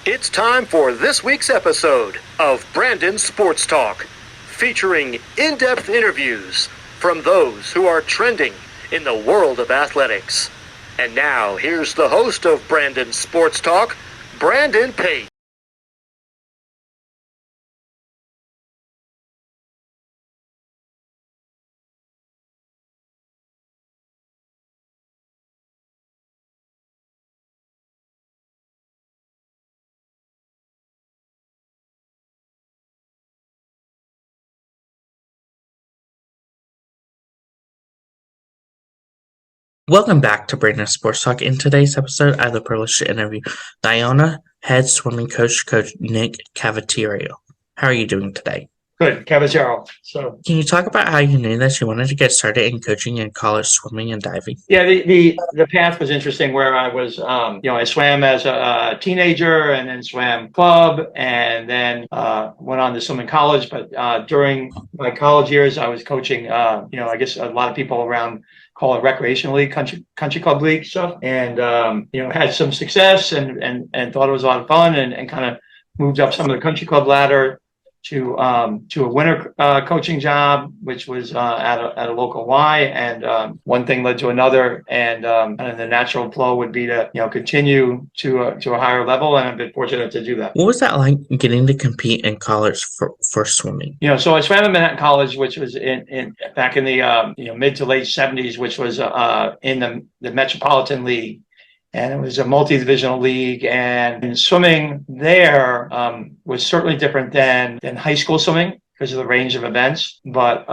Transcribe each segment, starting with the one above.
It's time for this week's episode of Brandon Sports Talk, featuring in-depth interviews from those who are trending in the world of athletics. And now, here's the host of Brandon Sports Talk, Brandon Pate. Welcome back to Brandon Sports Talk. In today's episode, I have the privilege to interview the Iona head swimming coach, Coach Nick Cavataro. How are you doing today? Good, Cavataro. Can you talk about how you knew that you wanted to get started in coaching in college swimming and diving? Yeah, the path was interesting where I was, I swam as a teenager and then swam club and then went on to swim in college. But during my college years, I was coaching, I guess a lot of people around call it recreation league, country club league stuff, and had some success and thought it was a lot of fun and kind of moved up some of the country club ladder to a winter coaching job, which was at a local Y, and one thing led to another, and the natural flow would be to continue to a higher level, and I've been fortunate to do that. What was that like getting to compete in college for swimming? So I swam at Manhattan College, which was in back in the mid to late '70s, which was in the Metropolitan League. And it was a multi-divisional league, and swimming there was certainly different than high school swimming because of the range of events. But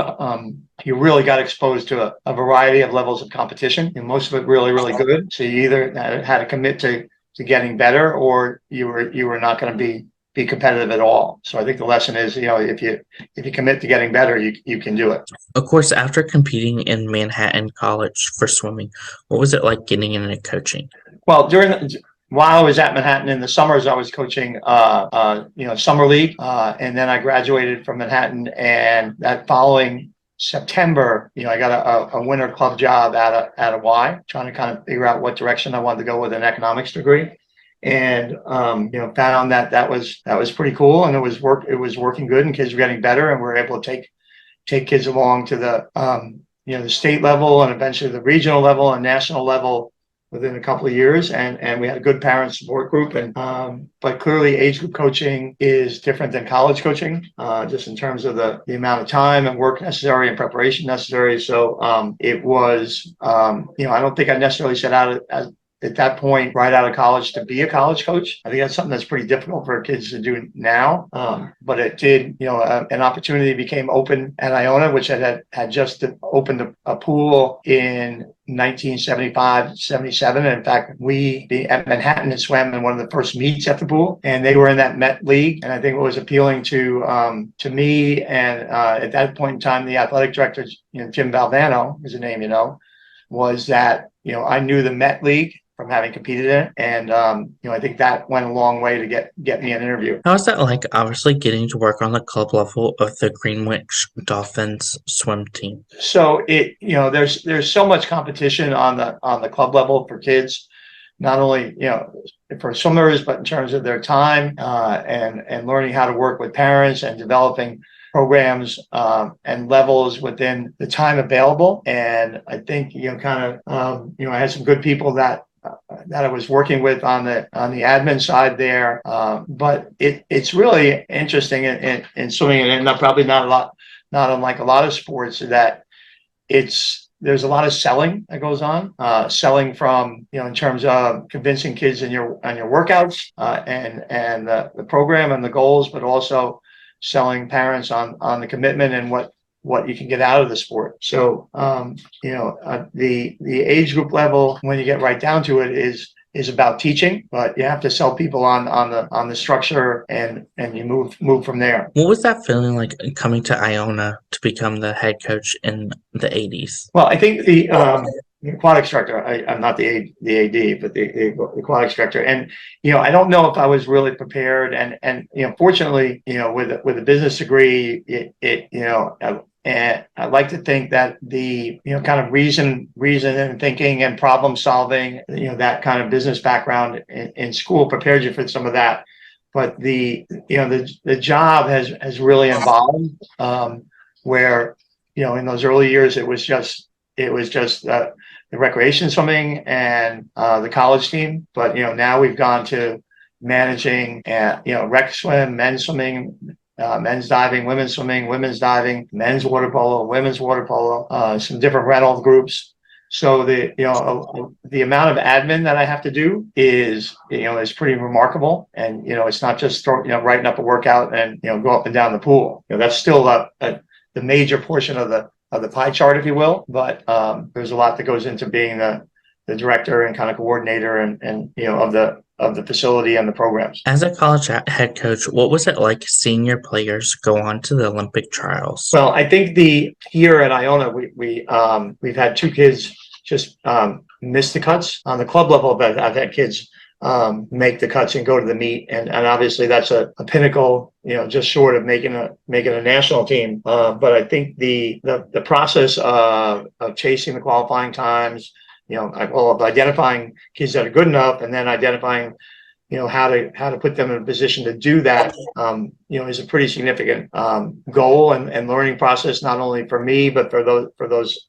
you really got exposed to a variety of levels of competition, and most of it really, really good. So you either had to commit to getting better, or you were not going to be competitive at all. So I think the lesson is, if you commit to getting better, you can do it. Of course, after competing in Manhattan College for swimming, what was it like getting into coaching? Well, while I was at Manhattan in the summers, I was coaching, summer league, and then I graduated from Manhattan. And that following September, I got a winter club job at a Y, trying to kind of figure out what direction I wanted to go with an economics degree. And found that was pretty cool, and it was working good, and kids were getting better, and we were able to take kids along to the state level and eventually the regional level and national level within a couple of years, and we had a good parent support group. And but clearly age group coaching is different than college coaching, just in terms of the amount of time and work necessary and preparation necessary. So it was I don't think I necessarily set out at that point, right out of college, to be a college coach. I think that's something that's pretty difficult for kids to do now. But it did, an opportunity became open at Iona, which had just opened a pool in 1975, 77. And in fact, we at Manhattan had swam in one of the first meets at the pool, and they were in that Met League. And I think what was appealing to me, and at that point in time, the athletic director, Jim Valvano is a name, was that, I knew the Met League from having competed in it. And, I think that went a long way to get me an interview. How was that like, obviously, getting to work on the club level of the Greenwich Dolphins swim team? So there's so much competition on the club level for kids, not only, for swimmers, but in terms of their time and learning how to work with parents and developing programs and levels within the time available. And I think, I had some good people that I was working with on the admin side there. But it's really interesting in swimming, and probably not unlike a lot of sports, that there's a lot of selling that goes on, selling from, in terms of convincing kids on your workouts and the program and the goals, but also selling parents on the commitment and what you can get out of the sport. So, the age group level, when you get right down to it, is about teaching, but you have to sell people on the structure, and you move from there. What was that feeling like coming to Iona to become the head coach in the 80s? Well, I think the aquatics director, I'm not the AD, but the aquatics director. And, I don't know if I was really prepared, and fortunately, with a business degree, and I like to think that the kind of reason and thinking and problem solving, that kind of business background in school prepared you for some of that. but the job has really evolved, where, in those early years, it was just the recreation swimming and the college team. But, now we've gone to managing, rec swim, men's swimming, men's diving, women's diving, men's water polo, women's water polo, some different rental groups. So the amount of admin that I have to do is pretty remarkable. And, it's not just writing up a workout and, go up and down the pool. That's still the major portion of the pie chart, if you will. But there's a lot that goes into being the director and kind of coordinator and of the facility and the programs. As a college head coach, what was it like seeing your players go on to the Olympic trials? Well, I think here at Iona, we've had two kids just miss the cuts. On the club level, I've had kids make the cuts and go to the meet, and obviously that's a pinnacle, just short of making a national team. But I think the process of chasing the qualifying times, of identifying kids that are good enough, and then identifying, how to put them in a position to do that, is a pretty significant goal and learning process, not only for me, but for those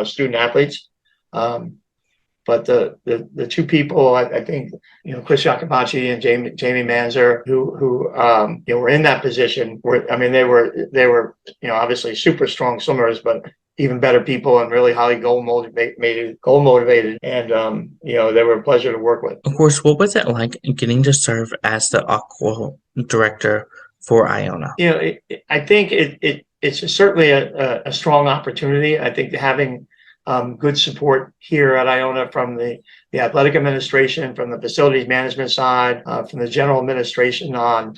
student athletes. But the two people, I think, Chris Jacobachi and Jamie Manzer, who were in that position, they were obviously super strong swimmers, but even better people and really highly goal motivated, and they were a pleasure to work with. Of course, what was it like getting to serve as the aqua director for Iona? I think it's certainly a strong opportunity. I think having good support here at Iona from the athletic administration, from the facilities management side, from the general administration on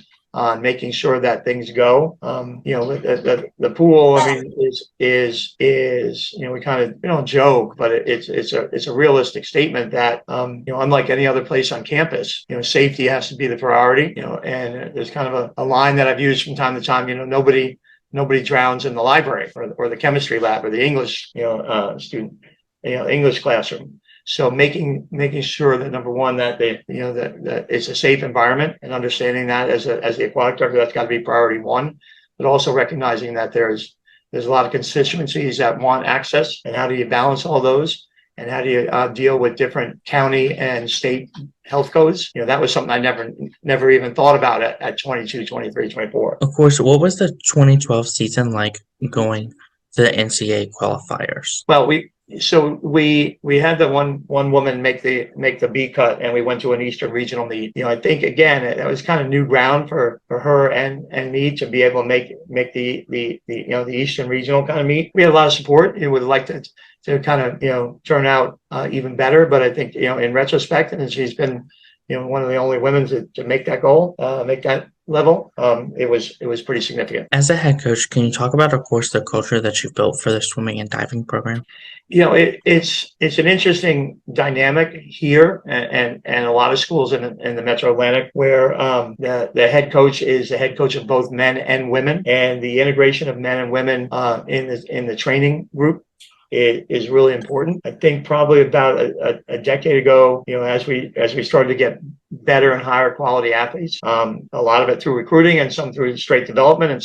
making sure that things go. The pool, is we kind of joke, but it's a realistic statement that unlike any other place on campus, safety has to be the priority. And there's kind of a line that I've used from time to time. Nobody drowns in the library or the chemistry lab or the English student English classroom. So making sure that, number one, that that it's a safe environment, and understanding that as the aquatic director, that's got to be priority one. But also recognizing that there's a lot of constituencies that want access, and how do you balance all those, and how do you deal with different county and state health codes? That was something I never even thought about at 22, 23, 24. Of course, what was the 2012 season like going to the NCAA qualifiers? Well, we had the one woman make the B cut, and we went to an Eastern regional meet. I think again that was kind of new ground for her and me to be able to make the Eastern regional kind of meet. We had a lot of support. We would like to kind of turn out even better, but I think in retrospect, and she's been one of the only women to make that goal, make that level, it was pretty significant. As a head coach, can you talk about, of course, the culture that you've built for the swimming and diving program? It's an interesting dynamic here, and a lot of schools in the Metro Atlantic, where the head coach is the head coach of both men and women, and the integration of men and women in the training group is really important. I think probably about a decade ago, as we started to get better and higher quality athletes, a lot of it through recruiting and some through straight development and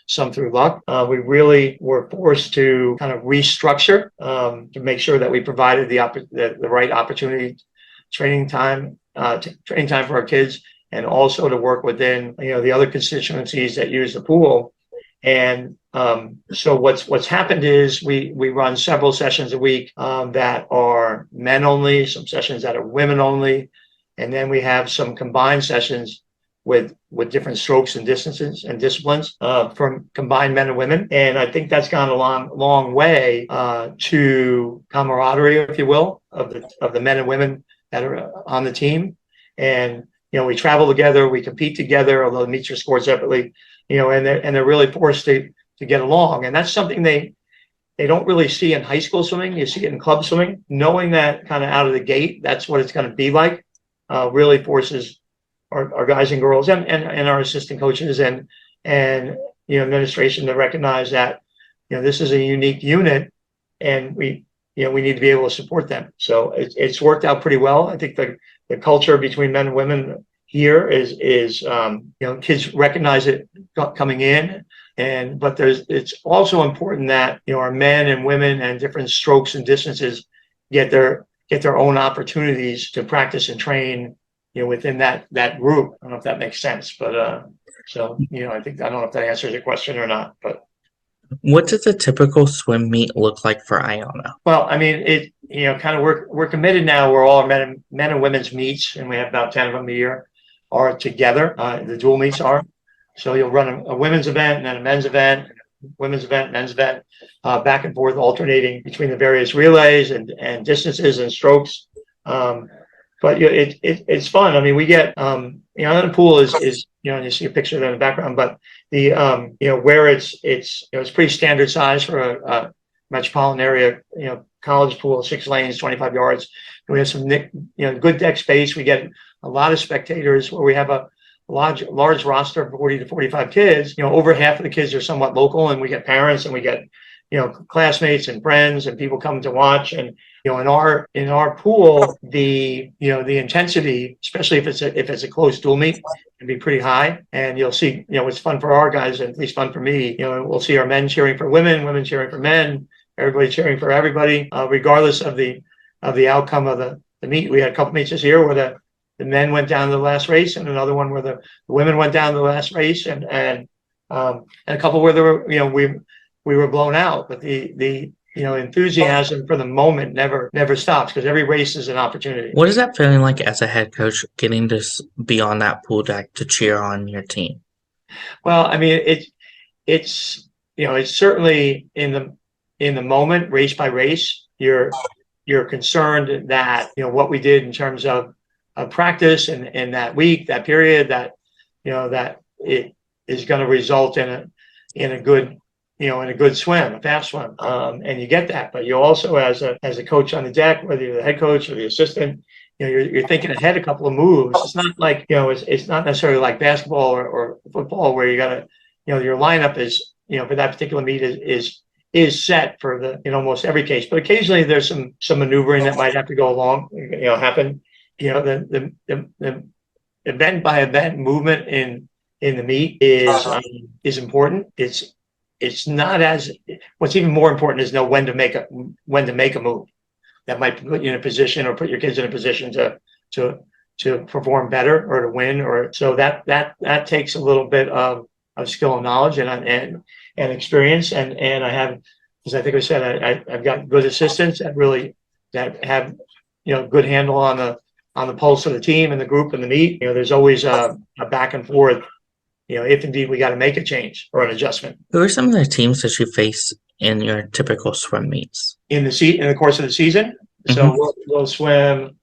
some through luck, we really were forced to kind of restructure to make sure that we provided the right opportunity, training time for our kids, and also to work within the other constituencies that use the pool. And so what's happened is we run several sessions a week that are men only, some sessions that are women only, and then we have some combined sessions with different strokes and distances and disciplines from combined men and women. And I think that's gone a long way to camaraderie, if you will, of the men and women that are on the team. And we travel together, we compete together, although the meets are scored separately. And they're really forced to get along. And that's something they don't really see in high school swimming. You see it in club swimming. Knowing that kind of out of the gate, that's what it's going to be like, really forces our guys and girls and our assistant coaches and administration to recognize that this is a unique unit, and we need to be able to support them. So it's worked out pretty well. I think the culture between men and women here is kids recognize it coming in, but it's also important that our men and women and different strokes and distances get their own opportunities to practice and train within that group. I don't know if that makes sense, but I think, I don't know if that answers your question or not, but. What does a typical swim meet look like for Iona? Well, I mean, kind of we're committed now. We're all men and women's meets, and we have about 10 of them a year, are together. The dual meets are. So you'll run a women's event and then a men's event, women's event, men's event, back and forth, alternating between the various relays and distances and strokes. But it's fun. I mean, we get the pool is and you see a picture there in the background, but the where it's pretty standard size for a metropolitan area college pool, 6 lanes, 25 yards. We have some good deck space. We get a lot of spectators where we have a large roster of 40 to 45 kids. Over half of the kids are somewhat local, and we get parents and we get classmates and friends and people coming to watch. And in our pool, the intensity, especially if it's a close dual meet, can be pretty high. And you'll see, it's fun for our guys, and at least fun for me. We'll see our men cheering for women cheering for men, everybody cheering for everybody, regardless of the outcome of the meet. We had a couple meets this year where the men went down to the last race, and another one where the women went down to the last race, and a couple where there were we were blown out. But the enthusiasm for the moment never stops, because every race is an opportunity. What is that feeling like as a head coach, getting to be on that pool deck to cheer on your team? Well, I mean, it's certainly in the moment, race by race, you're concerned that what we did in terms of practice and that week, that period, that it is going to result in a good swim, a fast swim, and you get that. But you also, as a coach on the deck, whether you're the head coach or the assistant, you're thinking ahead a couple of moves. It's not like it's not necessarily like basketball or football where you gotta your lineup is for that particular meet is set for the almost every case. But occasionally there's some maneuvering that might have to go along, happen. The event by event movement in the meet is important. It's not as what's even more important is know when to make a move that might put you in a position or put your kids in a position to perform better or to win, or so that takes a little bit of skill and knowledge and experience, and I have, as I think I said, I've got good assistants that have good handle on the pulse of the team and the group and the meet. There's always a back and forth. If indeed we got to make a change or an adjustment. Who are some of the teams that you face in your typical swim meets? In the course of the season? Mm-hmm. So we'll swim.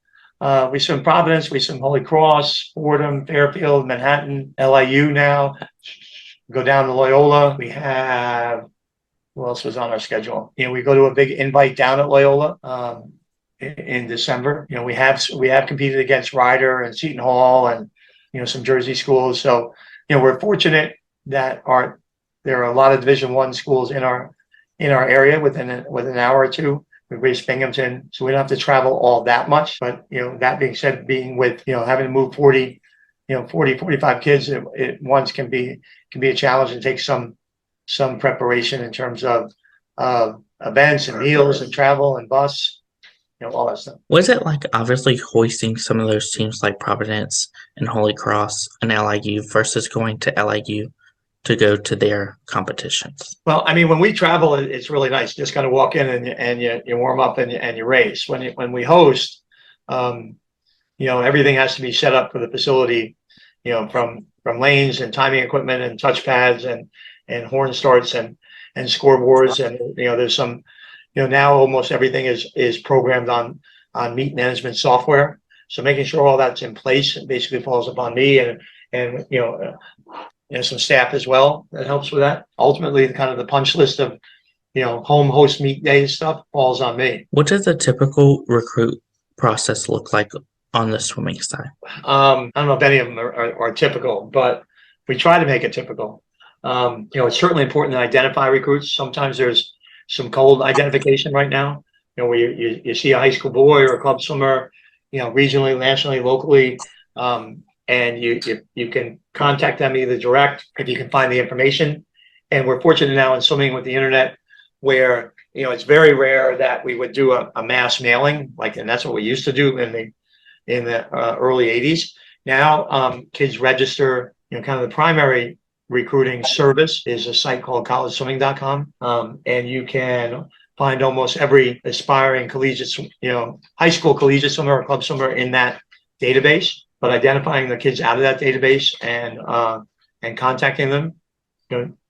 We swim Providence. We swim Holy Cross, Fordham, Fairfield, Manhattan, LIU now. Go down to Loyola. We have, who else was on our schedule? We go to a big invite down at Loyola in December. We have competed against Rider and Seton Hall and some Jersey schools. So we're fortunate that there are a lot of Division I schools in our area within an hour or two. We race Binghamton, so we don't have to travel all that much. But that being said, being with having to move 40, 45 kids at once can be a challenge and take some preparation in terms of events and meals and travel and bus. All that stuff. What is it like, obviously, hoisting some of those teams like Providence and Holy Cross and LIU versus going to LIU to go to their competitions? Well, I mean, when we travel, it's really nice. You just kind of walk in and you warm up and you race. When we host, everything has to be set up for the facility, from lanes and timing equipment and touch pads and horn starts and scoreboards. And, there's some, now almost everything is programmed on meet management software. So making sure all that's in place basically falls upon me and some staff as well that helps with that. Ultimately, the punch list of home host meet day stuff falls on me. What does a typical recruit process look like on the swimming side? I don't know if any of them are typical, but we try to make it typical. It's certainly important to identify recruits. Sometimes there's some cold identification right now, where you see a high school boy or a club swimmer, regionally, nationally, locally, and and you can contact them either direct if you can find the information. And we're fortunate now in swimming with the internet where, it's very rare that we would do a mass mailing, and that's what we used to do in the early 80s. Now, kids register, kind of the primary recruiting service is a site called collegeswimming.com. And you can find almost every aspiring collegiate, high school collegiate swimmer or club swimmer in that database. But identifying the kids out of that database and contacting them,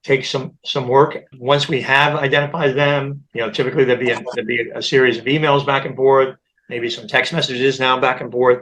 take some work. Once we have identified them, typically there'd be a series of emails back and forth, maybe some text messages now back and forth,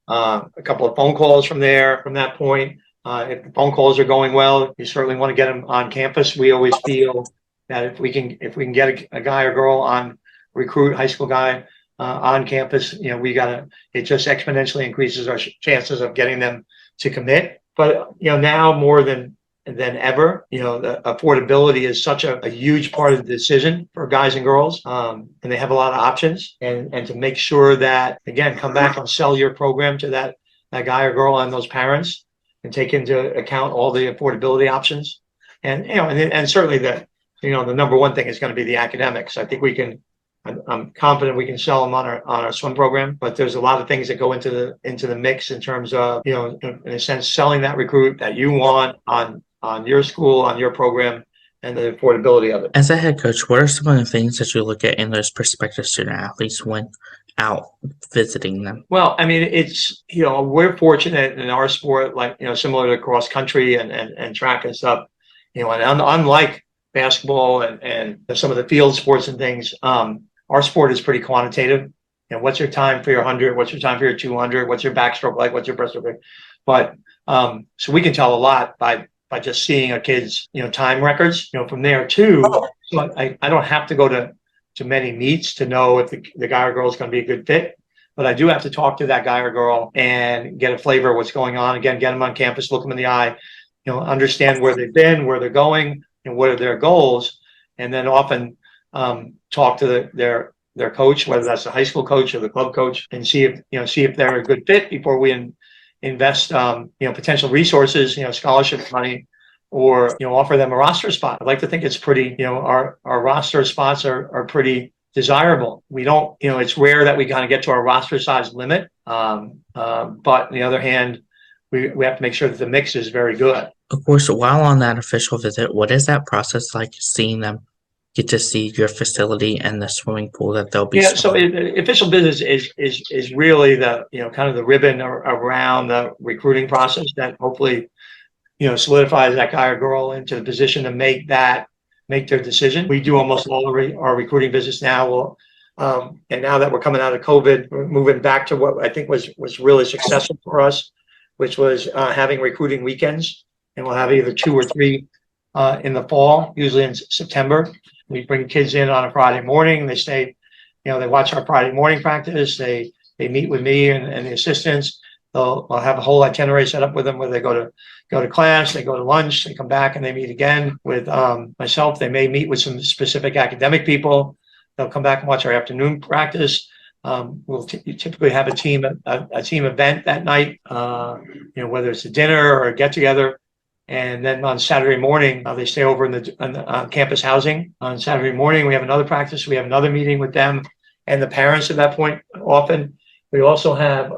a couple of phone calls from that point. If the phone calls are going well, you certainly want to get them on campus. We always feel that if we can get a guy or girl on recruit, high school guy on campus, it just exponentially increases our chances of getting them to commit. But now more than ever, the affordability is such a huge part of the decision for guys and girls, and they have a lot of options. And to make sure that, again, come back and sell your program to that guy or girl and those parents, and take into account all the affordability options. And and certainly the number one thing is going to be the academics. I think I'm confident we can sell them on our swim program, but there's a lot of things that go into the mix in terms of, in a sense, selling that recruit that you want on your school, on your program, and the affordability of it. As a head coach, what are some of the things that you look at in those prospective student athletes when out visiting them? Well, I mean, it's, we're fortunate in our sport, similar to cross country and track and stuff, and unlike basketball and some of the field sports and things, our sport is pretty quantitative. What's your time for your 100? What's your time for your 200? What's your backstroke like? What's your breaststroke like? But so we can tell a lot by just seeing a kid's, time records, from there too. So I don't have to go to many meets to know if the guy or girl is going to be a good fit, but I do have to talk to that guy or girl and get a flavor of what's going on. Again, get them on campus, look them in the eye, understand where they've been, where they're going, and what are their goals, and then often talk to their coach, whether that's the high school coach or the club coach, and see if they're a good fit before we invest potential resources, scholarship money, or offer them a roster spot. I'd like to think it's pretty, our roster spots are pretty desirable. We don't, it's rare that we kind of get to our roster size limit, but on the other hand, we have to make sure that the mix is very good. Of course, while on that official visit, what is that process like, seeing them get to see your facility and the swimming pool that they'll be swimming? So official business is really the, kind of the ribbon around the recruiting process that hopefully, solidifies that guy or girl into the position to make their decision. We do almost all our recruiting visits now. And now that we're coming out of COVID, we're moving back to what I think was really successful for us, which was having recruiting weekends. And we'll have either 2 or 3 in the fall, usually in September. We bring kids in on a Friday morning. They stay, they watch our Friday morning practice. They meet with me and the assistants. I'll have a whole itinerary set up with them where they go to class, they go to lunch, they come back and they meet again with myself. They may meet with some specific academic people. They'll come back and watch our afternoon practice. We'll typically have a team event that night, whether it's a dinner or a get together. And then on Saturday morning, they stay over in the campus housing. On Saturday morning, we have another practice. We have another meeting with them and the parents at that point. Often, we also have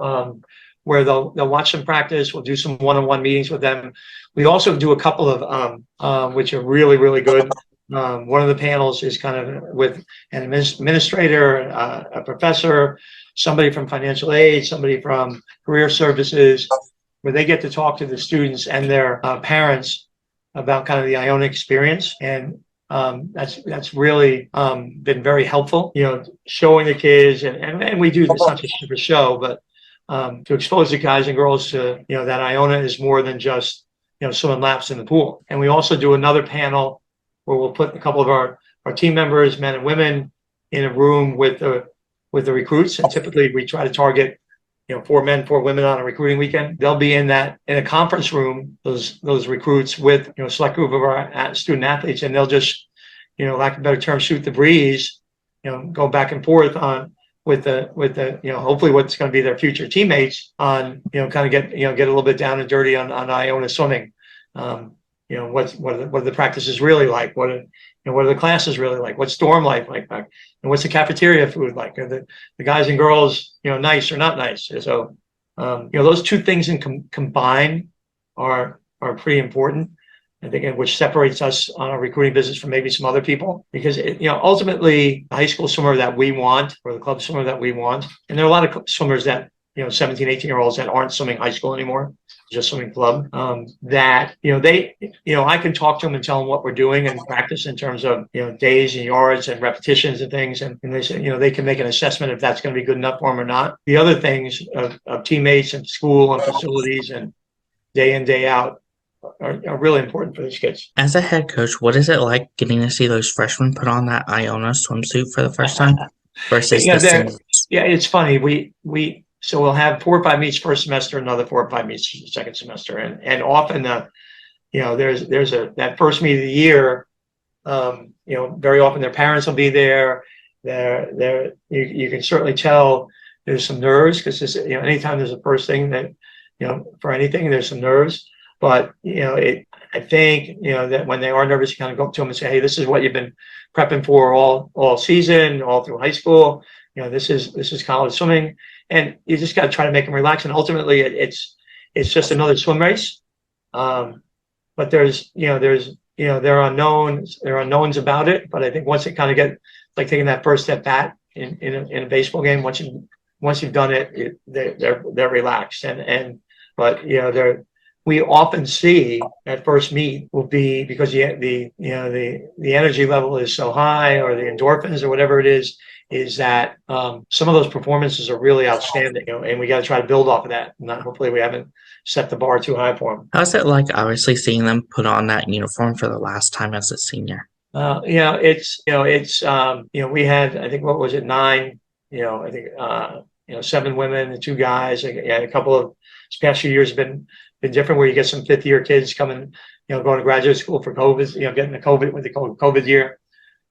where they'll watch them practice. We'll do some one-on-one meetings with them. We also do a couple of which are really, really good. One of the panels is kind of with an administrator, a professor, somebody from financial aid, somebody from career services, where they get to talk to the students and their parents about kind of the Iona experience. And that's really been very helpful, showing the kids, and we do this not just for show, but to expose the guys and girls to, that Iona is more than just, swimming laps in the pool. And we also do another panel where we'll put a couple of our team members, men and women, in a room with the recruits. And typically we try to target, 4 men, 4 women on a recruiting weekend. They'll be in a conference room, those recruits, with, a select group of our student athletes, and they'll just, lack of a better term, shoot the breeze, go back and forth on hopefully what's going to be their future teammates on, kind of get a little bit down and dirty on Iona swimming. What are the practices really like? What are the classes really like? What's dorm life like back? And what's the cafeteria food like? Are the guys and girls, nice or not nice? So, those two things combined are pretty important. I think, which separates us on our recruiting business from maybe some other people, because ultimately the high school swimmer that we want, or the club swimmer that we want, and there are a lot of swimmers that 17, 18-year-olds that aren't swimming high school anymore, just swimming club, that I can talk to them and tell them what we're doing and practice in terms of days and yards and repetitions and things, and they say they can make an assessment if that's going to be good enough for them or not. The other things of teammates and school and facilities and day in, day out are really important for these kids. As a head coach, what is it like getting to see those freshmen put on that Iona swimsuit for the first time versus the seniors? Yeah, it's funny. So we'll have 4 or 5 meets first semester, another 4 or 5 meets second semester, and often there's that first meet of the year. Very often their parents will be there. You can certainly tell there's some nerves, because anytime there's a first thing that for anything, there's some nerves. But I think that when they are nervous, you kind of go up to them and say, "Hey, this is what you've been prepping for all season, all through high school. This is college swimming," and you just got to try to make them relax. And ultimately, it's just another swim race. But there are unknowns about it. But I think once it kind of get like taking that first step back in a baseball game, once you've done it, they're relaxed. But we often see that first meet will be, because the energy level is so high, or the endorphins or whatever it is that some of those performances are really outstanding, and we got to try to build off of that. And hopefully we haven't set the bar too high for them. How's it like, obviously, seeing them put on that uniform for the last time as a senior? We had, I think, what was it, 9, I think, 7 women and 2 guys. A couple of this past few years have been different, where you get some 5th-year kids coming, going to graduate school for COVID, getting the COVID, what they call COVID year.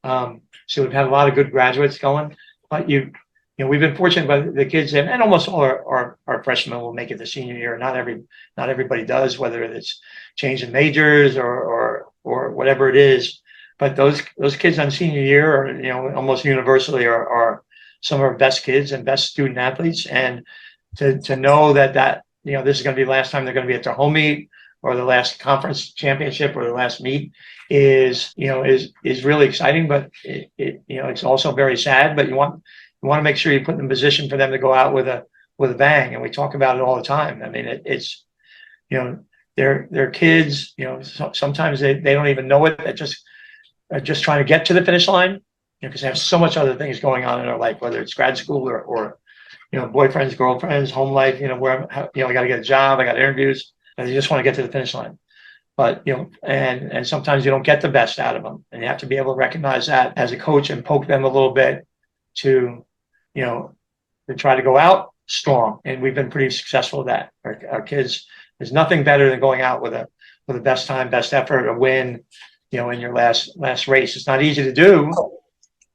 So we've had a lot of good graduates going, but we've been fortunate by the kids, and almost all our freshmen will make it the senior year. Not everybody does, whether it's changing majors or whatever it is. But those kids on senior year are, almost universally are some of our best kids and best student athletes. And to know that this is going to be the last time they're going to be at their home meet, or the last conference championship, or the last meet is really exciting. But it's also very sad. But you want to make sure you put them in position for them to go out with a bang. And we talk about it all the time. I mean, they're kids. Sometimes they don't even know it. They're just trying to get to the finish line, because they have so much other things going on in their life, whether it's grad school or boyfriends, girlfriends, home life, where I got to get a job, I got interviews, and they just want to get to the finish line. But, and sometimes you don't get the best out of them, and you have to be able to recognize that as a coach and poke them a little bit to try to go out strong. And we've been pretty successful with that. Our kids, there's nothing better than going out with a best time, best effort, a win, in your last race. It's not easy to do,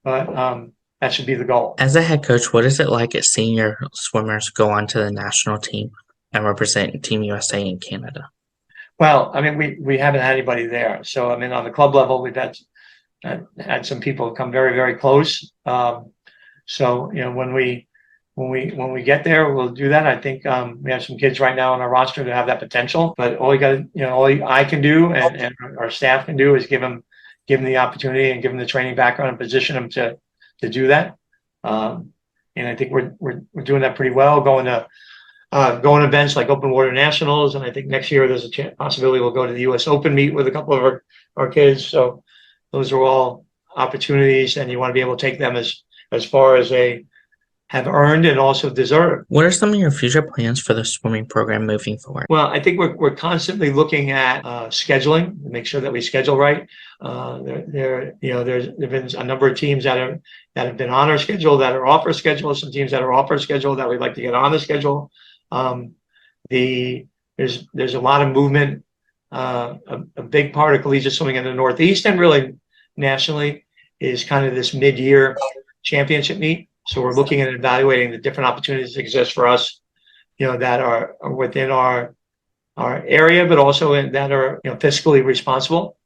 but, that should be the goal. As a head coach, what is it like as senior swimmers go on to the national team and represent Team USA in Canada? Well, I mean, we haven't had anybody there. So, I mean, on the club level, we've had some people come very, very close. So, when we get there, we'll do that. I think we have some kids right now on our roster that have that potential. But all I can do and our staff can do is give them the opportunity and give them the training background and position them to do that. And I think we're doing that pretty well, going to events like Open Water Nationals. And I think next year there's a possibility we'll go to the US Open meet with a couple of our kids. So those are all opportunities, and you want to be able to take them as far as they have earned and also deserve. What are some of your future plans for the swimming program moving forward? Well, I think we're constantly looking at scheduling to make sure that we schedule right. There's been a number of teams that have been on our schedule, that are off our schedule. Some teams that are off our schedule that we'd like to get on the schedule. There's a lot of movement. A big part of collegiate swimming in the Northeast, and really nationally, is kind of this mid-year championship meet. So we're looking at evaluating the different opportunities that exist for us, that are within our area, but also that are fiscally responsible,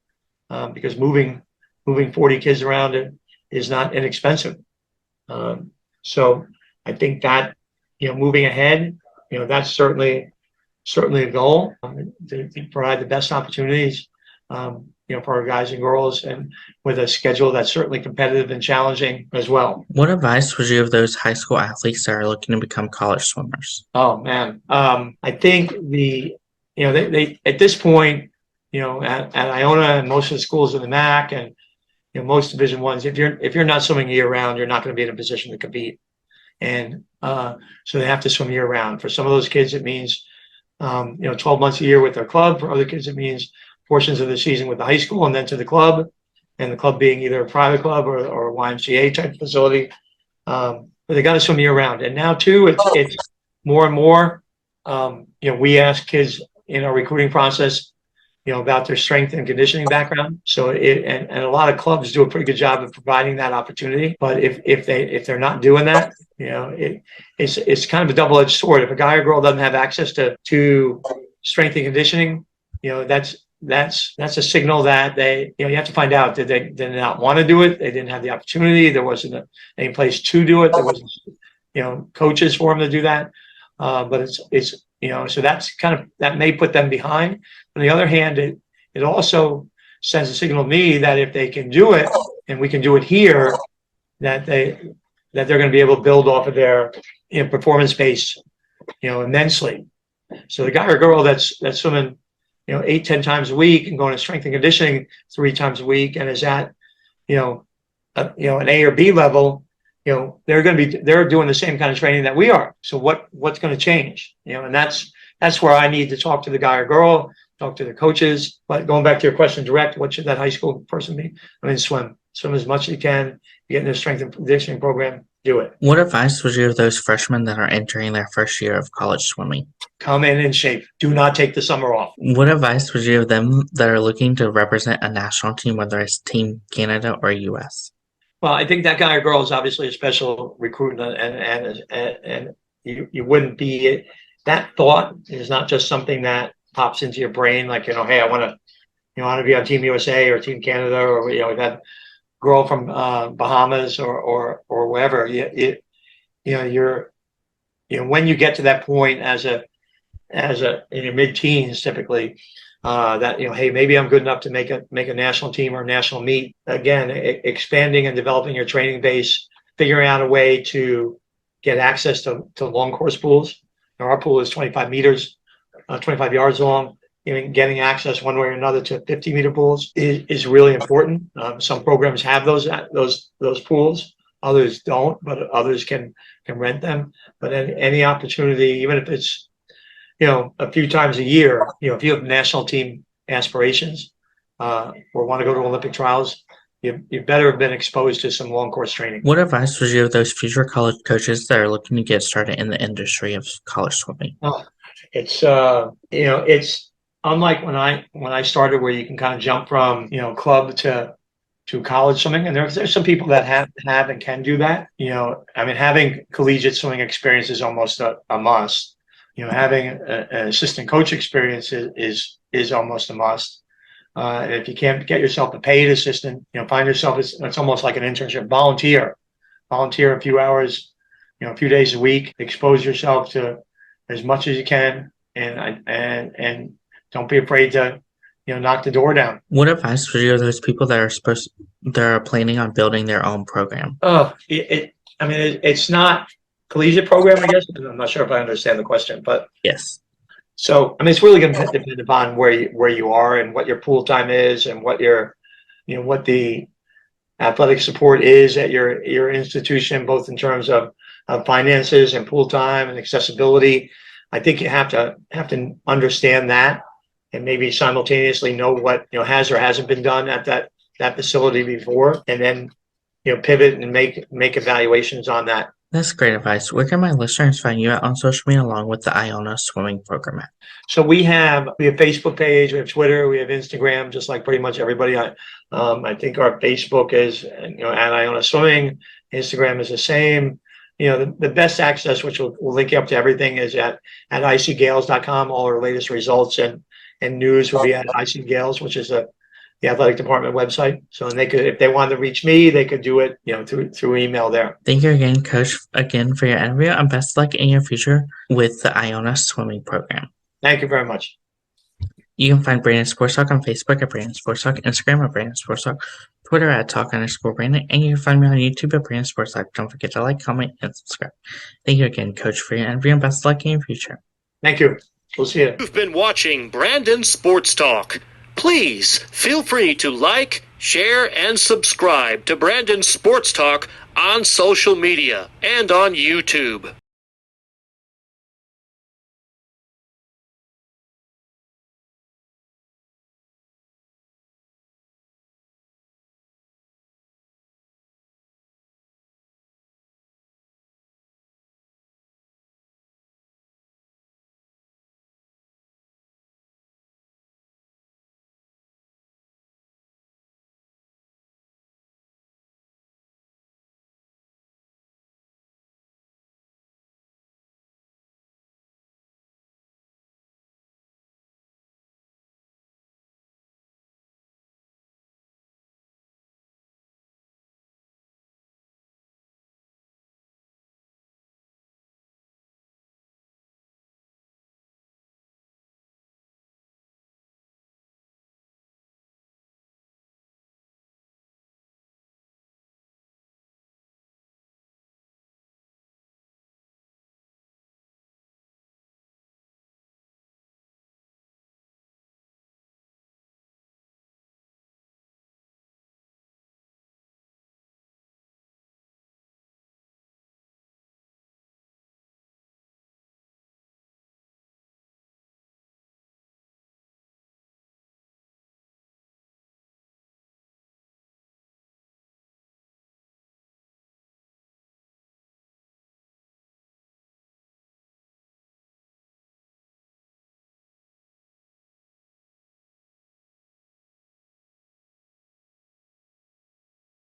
because moving 40 kids around is not inexpensive. So I think that moving ahead, that's certainly a goal, to provide the best opportunities, for our guys and girls, and with a schedule that's certainly competitive and challenging as well. What advice would you give those high school athletes that are looking to become college swimmers? Oh man, I think they at this point, at Iona and most of the schools in the MAC and most Division Ones, if you're not swimming year round, you're not going to be in a position to compete, and so they have to swim year round. For some of those kids, it means 12 months a year with their club. For other kids, it means portions of the season with the high school and then to the club, and the club being either a private club or YMCA type facility. But they got to swim year round. And now too, it's more and more, we ask kids in our recruiting process, about their strength and conditioning background. So and a lot of clubs do a pretty good job of providing that opportunity. But if they're not doing that, it's kind of a double-edged sword. If a guy or girl doesn't have access to strength and conditioning, that's a signal that they, you have to find out that they did not want to do it. They didn't have the opportunity. There wasn't any place to do it. There wasn't, coaches for them to do that. But it's so that's that may put them behind. On the other hand, it also sends a signal to me that if they can do it and we can do it here, that they're going to be able to build off of their performance base, immensely. So the guy or girl that's swimming 8-10 times a week and going to strength and conditioning 3 times a week and is at an A or B level, they're doing the same kind of training that we are. So what's going to change? And that's where I need to talk to the guy or girl, talk to the coaches. But going back to your question direct, what should that high school person be? Swim as much as you can. Get in a strength and conditioning program, do it. What advice would you give those freshmen that are entering their first year of college swimming? Come in shape. Do not take the summer off. What advice would you give them that are looking to represent a national team, whether it's Team Canada or US? Well, I think that guy or girl is obviously a special recruit, and you wouldn't be, that thought is not just something that pops into your brain like, hey, I want to be on Team USA or Team Canada, or we've had girl from Bahamas or wherever. You're when you get to that point as a in your mid-teens typically, that hey, maybe I'm good enough to make a national team or a national meet. Again, expanding and developing your training base, figuring out a way to get access to long course pools. Our pool is 25 meters, 25 yards long. Getting access one way or another to 50-meter pools is really important. Some programs have those pools, others don't, but others can rent them. But any opportunity, even if it's a few times a year, if you have national team aspirations or want to go to Olympic trials, you better have been exposed to some long course training. What advice would you give those future college coaches that are looking to get started in the industry of college swimming? It's it's unlike when I started, where you can kind of jump from club to college swimming, and there's some people that have and can do that. Having collegiate swimming experience is almost a must. Having an assistant coach experience is almost a must. And if you can't get yourself a paid assistant, find yourself, it's almost like an internship. Volunteer a few hours, a few days a week. Expose yourself to as much as you can, and don't be afraid to knock the door down. What advice would you give those people that are planning on building their own program? It's not collegiate program, I guess. I'm not sure if I understand the question, but yes. So it's really going to depend upon where you are and what your pool time is, and what what the athletic support is at your institution, both in terms of finances and pool time and accessibility. I think you have to understand that, and maybe simultaneously know what has or hasn't been done at that facility before, and then pivot and make evaluations on that. That's great advice. Where can my listeners find you at on social media along with the Iona swimming program? So we have Facebook page, we have Twitter, we have Instagram, just like pretty much everybody. I think our Facebook is at Iona Swimming. Instagram is the same. the best access, which will link you up to everything, is at icgales.com. All our latest results and news will be at IC Gales, which is the athletic department website. So, and they could, if they wanted to reach me, they could do it, through email there. Thank you again, Coach, for your interview, and best luck in your future with the Iona swimming program. Thank you very much. You can find Brandon Sports Talk on Facebook at Brandon Sports Talk, Instagram at Brandon Sports Talk, Twitter at Talk_Brandon, and you can find me on YouTube at Brandon Sports Talk. Don't forget to like, comment, and subscribe. Thank you again, Coach, for your interview, and best luck in your future. Thank you. We'll see you. You've been watching Brandon Sports Talk. Please feel free to like, share, and subscribe to Brandon Sports Talk on social media and on YouTube.